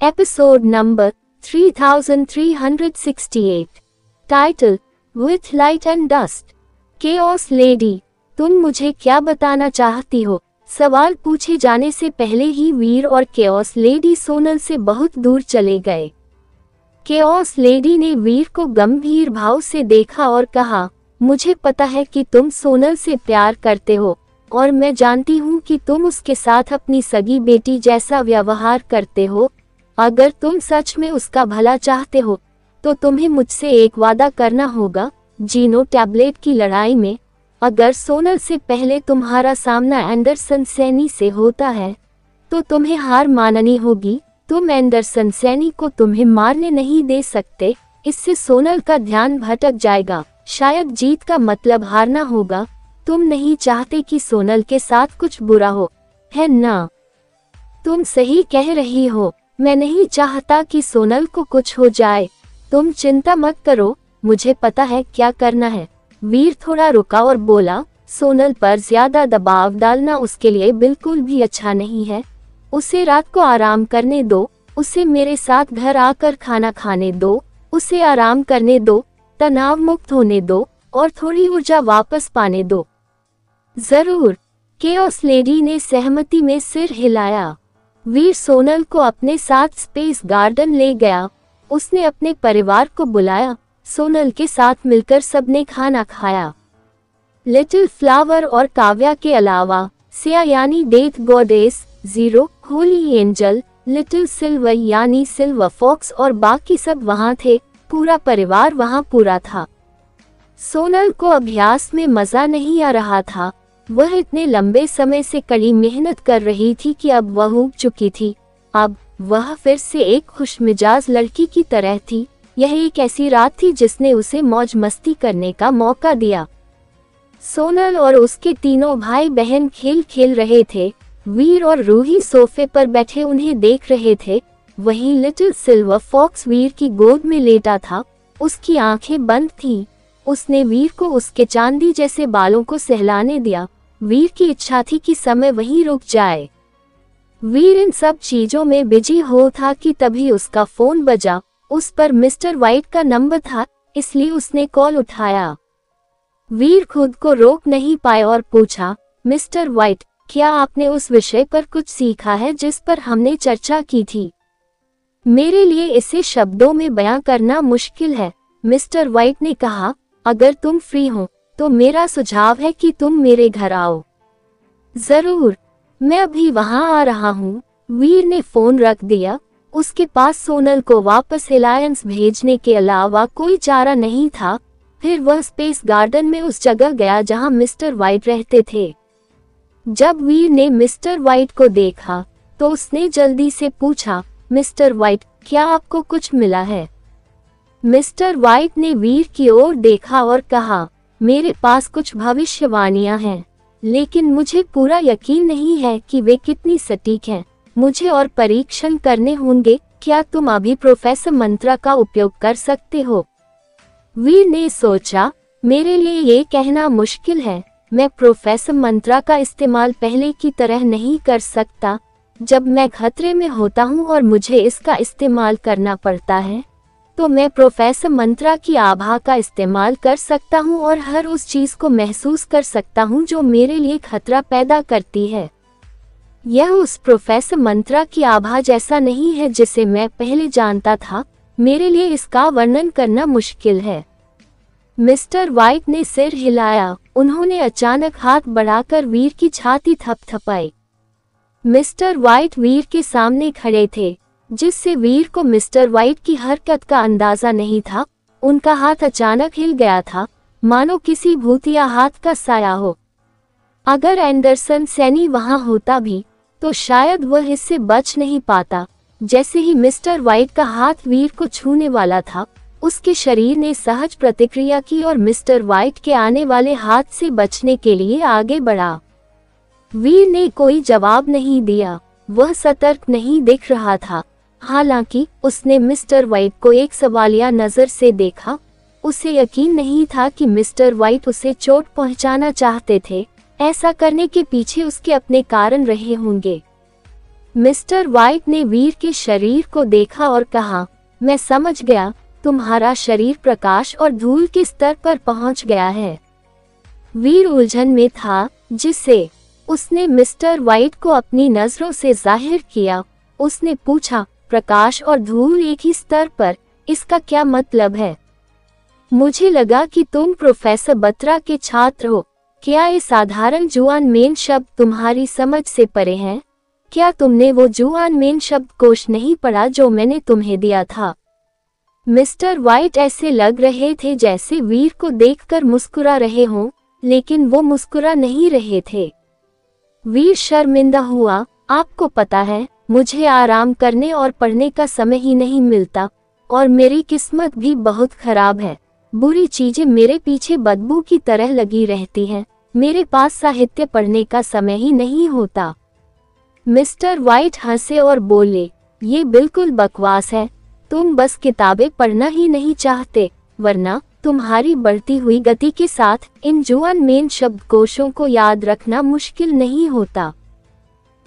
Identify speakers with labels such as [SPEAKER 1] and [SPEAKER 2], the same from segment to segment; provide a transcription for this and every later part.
[SPEAKER 1] Episode number 3368. Title: With Light and Dust. Chaos Lady, तुम मुझे क्या बताना चाहती हो? सवाल पूछे जाने से पहले ही वीर और केओस लेडी सोनल से बहुत दूर चले गए। केओस लेडी ने वीर को गंभीर भाव से देखा और कहा, मुझे पता है कि तुम सोनल से प्यार करते हो और मैं जानती हूँ कि तुम उसके साथ अपनी सगी बेटी जैसा व्यवहार करते हो। अगर तुम सच में उसका भला चाहते हो तो तुम्हें मुझसे एक वादा करना होगा। जीनो टैबलेट की लड़ाई में अगर सोनल से पहले तुम्हारा सामना एंडरसन सैनी से होता है तो तुम्हें हार माननी होगी। तुम एंडरसन सैनी को तुम्हें मारने नहीं दे सकते, इससे सोनल का ध्यान भटक जाएगा। शायद जीत का मतलब हारना होगा। तुम नहीं चाहते कि सोनल के साथ कुछ बुरा हो, है ना? तुम सही कह रही हो, मैं नहीं चाहता कि सोनल को कुछ हो जाए। तुम चिंता मत करो, मुझे पता है क्या करना है। वीर थोड़ा रुका और बोला, सोनल पर ज्यादा दबाव डालना उसके लिए बिल्कुल भी अच्छा नहीं है। उसे रात को आराम करने दो, उसे मेरे साथ घर आकर खाना खाने दो, उसे आराम करने दो, तनाव मुक्त होने दो और थोड़ी ऊर्जा वापस पाने दो। जरूर, केओस लेडी ने सहमति में सिर हिलाया। वीर सोनल को अपने साथ स्पेस गार्डन ले गया। उसने अपने परिवार को बुलाया। सोनल के साथ मिलकर सबने खाना खाया। लिटिल फ्लावर और काव्या के अलावा सिया यानी death goddess, zero, Holi angel, little silver यानी सिल्वर फॉक्स और बाकी सब वहां थे। पूरा परिवार वहां पूरा था। सोनल को अभ्यास में मजा नहीं आ रहा था। वह इतने लंबे समय से कड़ी मेहनत कर रही थी कि अब वह ऊब चुकी थी। अब वह फिर से एक खुशमिजाज लड़की की तरह थी। यह एक ऐसी रात थी जिसने उसे मौज मस्ती करने का मौका दिया। सोनल और उसके तीनों भाई बहन खेल खेल रहे थे। वीर और रूही सोफे पर बैठे उन्हें देख रहे थे। वहीं लिटिल सिल्वर फॉक्स वीर की गोद में लेटा था। उसकी आंखें बंद थीं। उसने वीर को उसके चांदी जैसे बालों को सहलाने दिया। वीर की इच्छा थी कि समय वहीं रुक जाए। वीर इन सब चीजों में बिजी हो था कि तभी उसका फोन बजा। उस पर मिस्टर वाइट का नंबर था, इसलिए उसने कॉल उठाया। वीर खुद को रोक नहीं पाया और पूछा, मिस्टर वाइट, क्या आपने उस विषय पर कुछ सीखा है जिस पर हमने चर्चा की थी? मेरे लिए इसे शब्दों में बयां करना मुश्किल है, मिस्टर वाइट ने कहा। अगर तुम फ्री हो तो मेरा सुझाव है कि तुम मेरे घर आओ। जरूर, मैं अभी वहां आ रहा हूँ। वीर ने फोन रख दिया। उसके पास सोनल को वापस एलायंस भेजने के अलावा कोई चारा नहीं था। फिर वह स्पेस गार्डन में उस जगह गया जहां मिस्टर वाइट रहते थे। जब वीर ने मिस्टर वाइट को देखा तो उसने जल्दी से पूछा, मिस्टर वाइट, क्या आपको कुछ मिला है? मिस्टर वाइट ने वीर की ओर देखा और कहा, मेरे पास कुछ भविष्यवाणियां हैं, लेकिन मुझे पूरा यकीन नहीं है कि वे कितनी सटीक हैं। मुझे और परीक्षण करने होंगे। क्या तुम अभी प्रोफेसर मंत्रा का उपयोग कर सकते हो? वीर ने सोचा, मेरे लिए ये कहना मुश्किल है। मैं प्रोफेसर मंत्रा का इस्तेमाल पहले की तरह नहीं कर सकता। जब मैं खतरे में होता हूँ और मुझे इसका इस्तेमाल करना पड़ता है तो मैं प्रोफेसर मंत्रा की आभा का इस्तेमाल कर सकता हूँ और हर उस चीज को महसूस कर सकता हूँ जो मेरे लिए खतरा पैदा करती है। यह उस प्रोफेसर मंत्रा की आभा जैसा नहीं है जिसे मैं पहले जानता था। मेरे लिए इसका वर्णन करना मुश्किल है। मिस्टर वाइट ने सिर हिलाया। उन्होंने अचानक हाथ बढ़ाकर वीर की छाती थपथपाई। मिस्टर वाइट वीर के सामने खड़े थे, जिससे वीर को मिस्टर वाइट की हरकत का अंदाजा नहीं था। उनका हाथ अचानक हिल गया था, मानो किसी भूतिया हाथ का साया हो। अगर एंडरसन सैनी वहां होता भी तो शायद वह इससे बच नहीं पाता। जैसे ही मिस्टर वाइट का हाथ वीर को छूने वाला था, उसके शरीर ने सहज प्रतिक्रिया की और मिस्टर वाइट के आने वाले हाथ से बचने के लिए आगे बढ़ा। वीर ने कोई जवाब नहीं दिया। वह सतर्क नहीं दिख रहा था। हालांकि उसने मिस्टर वाइट को एक सवालिया नजर से देखा। उसे यकीन नहीं था कि मिस्टर वाइट उसे चोट पहुंचाना चाहते थे। ऐसा करने के पीछे उसके अपने कारण रहे होंगे। मिस्टर व्हाइट ने वीर के शरीर को देखा और कहा, मैं समझ गया, तुम्हारा शरीर प्रकाश और धूल के स्तर पर पहुंच गया है। वीर उलझन में था, जिससे उसने मिस्टर व्हाइट को अपनी नजरों से जाहिर किया। उसने पूछा, प्रकाश और धूल एक ही स्तर पर, इसका क्या मतलब है? मुझे लगा कि तुम प्रोफेसर बत्रा के छात्र हो। क्या ये साधारण जुआन मेन शब्द तुम्हारी समझ से परे हैं? क्या तुमने वो जुआन मेन शब्दकोश नहीं पढ़ा जो मैंने तुम्हें दिया था? मिस्टर व्हाइट ऐसे लग रहे थे जैसे वीर को देखकर मुस्कुरा रहे हों, लेकिन वो मुस्कुरा नहीं रहे थे। वीर शर्मिंदा हुआ, आपको पता है, मुझे आराम करने और पढ़ने का समय ही नहीं मिलता, और मेरी किस्मत भी बहुत खराब है। बुरी चीजें मेरे पीछे बदबू की तरह लगी रहती हैं। मेरे पास साहित्य पढ़ने का समय ही नहीं होता। मिस्टर व्हाइट हंसे और बोले, ये बिल्कुल बकवास है। तुम बस किताबें पढ़ना ही नहीं चाहते, वरना तुम्हारी बढ़ती हुई गति के साथ इन जुआन मेन शब्दकोशों को याद रखना मुश्किल नहीं होता।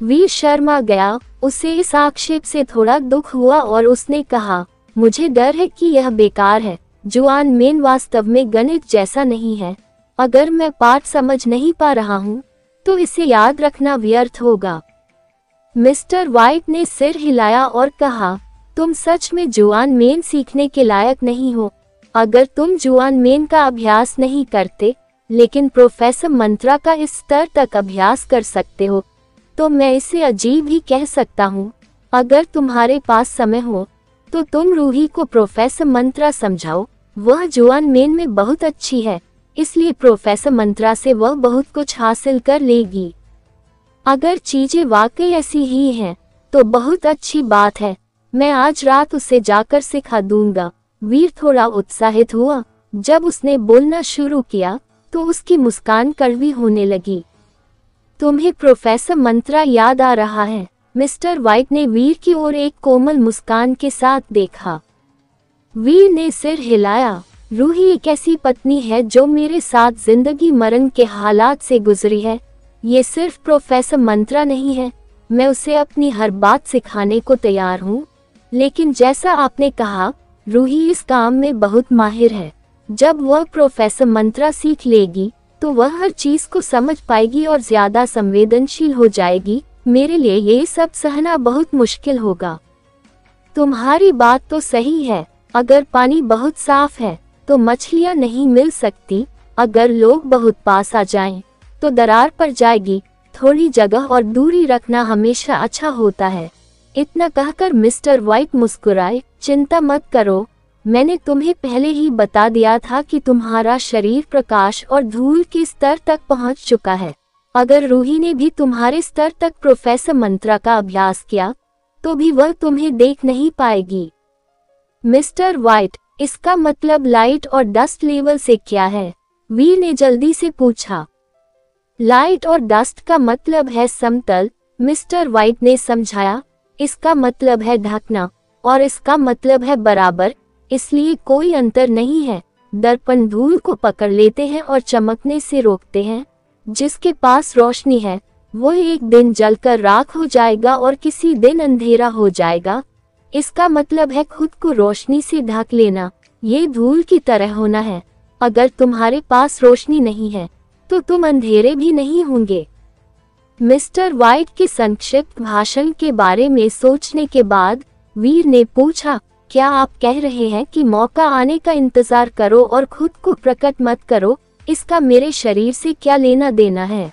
[SPEAKER 1] वीर शर्मा गया। उसे इस आक्षेप से थोड़ा दुख हुआ और उसने कहा, मुझे डर है कि यह बेकार है। जुआन मेन वास्तव में गणित जैसा नहीं है। अगर मैं पाठ समझ नहीं पा रहा हूँ, तो इसे याद रखना व्यर्थ होगा। मिस्टर व्हाइट ने सिर हिलाया और कहा, तुम सच में जुआन मेन सीखने के लायक नहीं हो। अगर तुम जुआन मेन का अभ्यास नहीं करते, लेकिन प्रोफेसर मंत्रा का इस स्तर तक अभ्यास कर सकते हो, तो मैं इसे अजीब ही कह सकता हूँ। अगर तुम्हारे पास समय हो, तो तुम रूही को प्रोफेसर मंत्रा समझाओ। वह जुआन मेन में बहुत अच्छी है, इसलिए प्रोफेसर मंत्रा से वह बहुत कुछ हासिल कर लेगी। अगर चीजें वाकई ऐसी ही हैं, तो बहुत अच्छी बात है। मैं आज रात उसे जाकर सिखा दूंगा। वीर थोड़ा उत्साहित हुआ। जब उसने बोलना शुरू किया, तो उसकी मुस्कान कड़वी होने लगी। तुम्हें प्रोफेसर मंत्रा याद आ रहा है? मिस्टर व्हाइट ने वीर की ओर एक कोमल मुस्कान के साथ देखा। वीर ने सिर हिलाया। रूही एक ऐसी पत्नी है जो मेरे साथ जिंदगी मरण के हालात से गुजरी है। ये सिर्फ प्रोफेसर मंत्रा नहीं है, मैं उसे अपनी हर बात सिखाने को तैयार हूँ। लेकिन जैसा आपने कहा, रूही इस काम में बहुत माहिर है। जब वह प्रोफेसर मंत्रा सीख लेगी, तो वह हर चीज को समझ पाएगी और ज्यादा संवेदनशील हो जाएगी। मेरे लिए ये सब सहना बहुत मुश्किल होगा। तुम्हारी बात तो सही है। अगर पानी बहुत साफ है, तो मछलियां नहीं मिल सकती। अगर लोग बहुत पास आ जाएं, तो दरार पड़ जाएगी। थोड़ी जगह और दूरी रखना हमेशा अच्छा होता है। इतना कहकर मिस्टर व्हाइट मुस्कुराए। चिंता मत करो, मैंने तुम्हें पहले ही बता दिया था कि तुम्हारा शरीर प्रकाश और धूल के स्तर तक पहुंच चुका है। अगर रूही ने भी तुम्हारे स्तर तक प्रोफेसर मंत्रा का अभ्यास किया, तो भी वह तुम्हें देख नहीं पाएगी। मिस्टर व्हाइट, इसका मतलब लाइट और डस्ट लेवल से क्या है? वीर ने जल्दी से पूछा। लाइट और डस्ट का मतलब है समतल, मिस्टर व्हाइट ने समझाया। इसका मतलब है ढकना, और इसका मतलब है बराबर, इसलिए कोई अंतर नहीं है। दर्पण धूल को पकड़ लेते हैं और चमकने से रोकते हैं। जिसके पास रोशनी है, वो एक दिन जलकर राख हो जाएगा और किसी दिन अंधेरा हो जाएगा। इसका मतलब है खुद को रोशनी से ढक लेना। ये धूल की तरह होना है। अगर तुम्हारे पास रोशनी नहीं है, तो तुम अंधेरे भी नहीं होंगे। मिस्टर व्हाइट के संक्षिप्त भाषण के बारे में सोचने के बाद वीर ने पूछा, क्या आप कह रहे हैं कि मौका आने का इंतजार करो और खुद को प्रकट मत करो? इसका मेरे शरीर से क्या लेना देना है?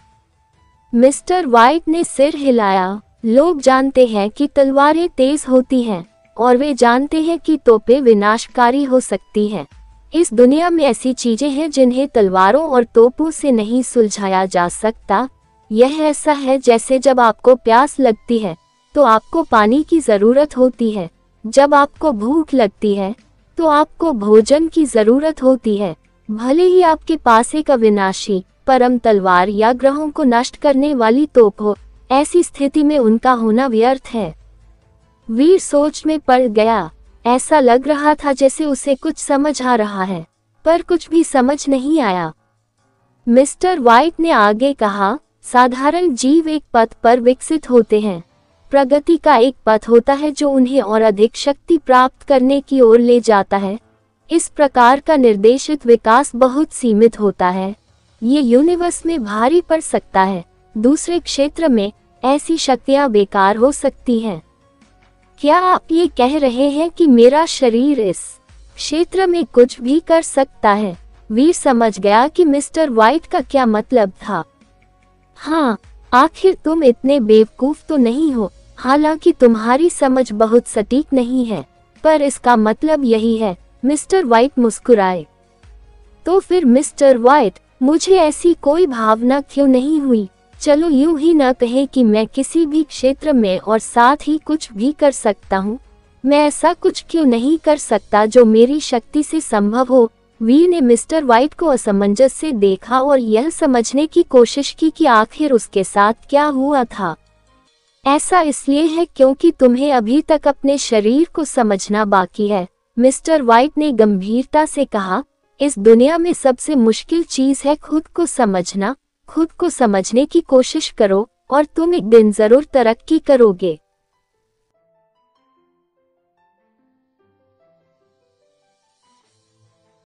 [SPEAKER 1] मिस्टर व्हाइट ने सिर हिलाया। लोग जानते हैं कि तलवारें तेज होती हैं, और वे जानते हैं कि तोपें विनाशकारी हो सकती हैं। इस दुनिया में ऐसी चीजें हैं जिन्हें तलवारों और तोपों से नहीं सुलझाया जा सकता। यह ऐसा है जैसे जब आपको प्यास लगती है, तो आपको पानी की जरूरत होती है। जब आपको भूख लगती है, तो आपको भोजन की जरूरत होती है। भले ही आपके पास एक अविनाशी परम तलवार या ग्रहों को नष्ट करने वाली तोप हो, ऐसी स्थिति में उनका होना व्यर्थ है। वीर सोच में पड़ गया। ऐसा लग रहा था जैसे उसे कुछ समझ आ रहा है, पर कुछ भी समझ नहीं आया। मिस्टर व्हाइट ने आगे कहा, साधारण जीव एक पथ पर विकसित होते हैं। प्रगति का एक पथ होता है जो उन्हें और अधिक शक्ति प्राप्त करने की ओर ले जाता है। इस प्रकार का निर्देशित विकास बहुत सीमित होता है। ये यूनिवर्स में भारी पड़ सकता है। दूसरे क्षेत्र में ऐसी शक्तियां बेकार हो सकती हैं। क्या आप ये कह रहे हैं कि मेरा शरीर इस क्षेत्र में कुछ भी कर सकता है? वीर समझ गया कि मिस्टर व्हाइट का क्या मतलब था। हाँ, आखिर तुम इतने बेवकूफ तो नहीं हो। हालांकि तुम्हारी समझ बहुत सटीक नहीं है, पर इसका मतलब यही है। मिस्टर व्हाइट मुस्कुराए। तो फिर मिस्टर व्हाइट, मुझे ऐसी कोई भावना क्यों नहीं हुई? चलो यूं ही न कहें कि मैं किसी भी क्षेत्र में और साथ ही कुछ भी कर सकता हूँ। मैं ऐसा कुछ क्यों नहीं कर सकता जो मेरी शक्ति से संभव हो? वीर ने मिस्टर व्हाइट को असमंजस से देखा और यह समझने की कोशिश की कि आखिर उसके साथ क्या हुआ था। ऐसा इसलिए है क्योंकि तुम्हें अभी तक अपने शरीर को समझना बाकी है, मिस्टर व्हाइट ने गंभीरता से कहा। इस दुनिया में सबसे मुश्किल चीज है खुद को समझना। खुद को समझने की कोशिश करो और तुम एक दिन जरूर तरक्की करोगे।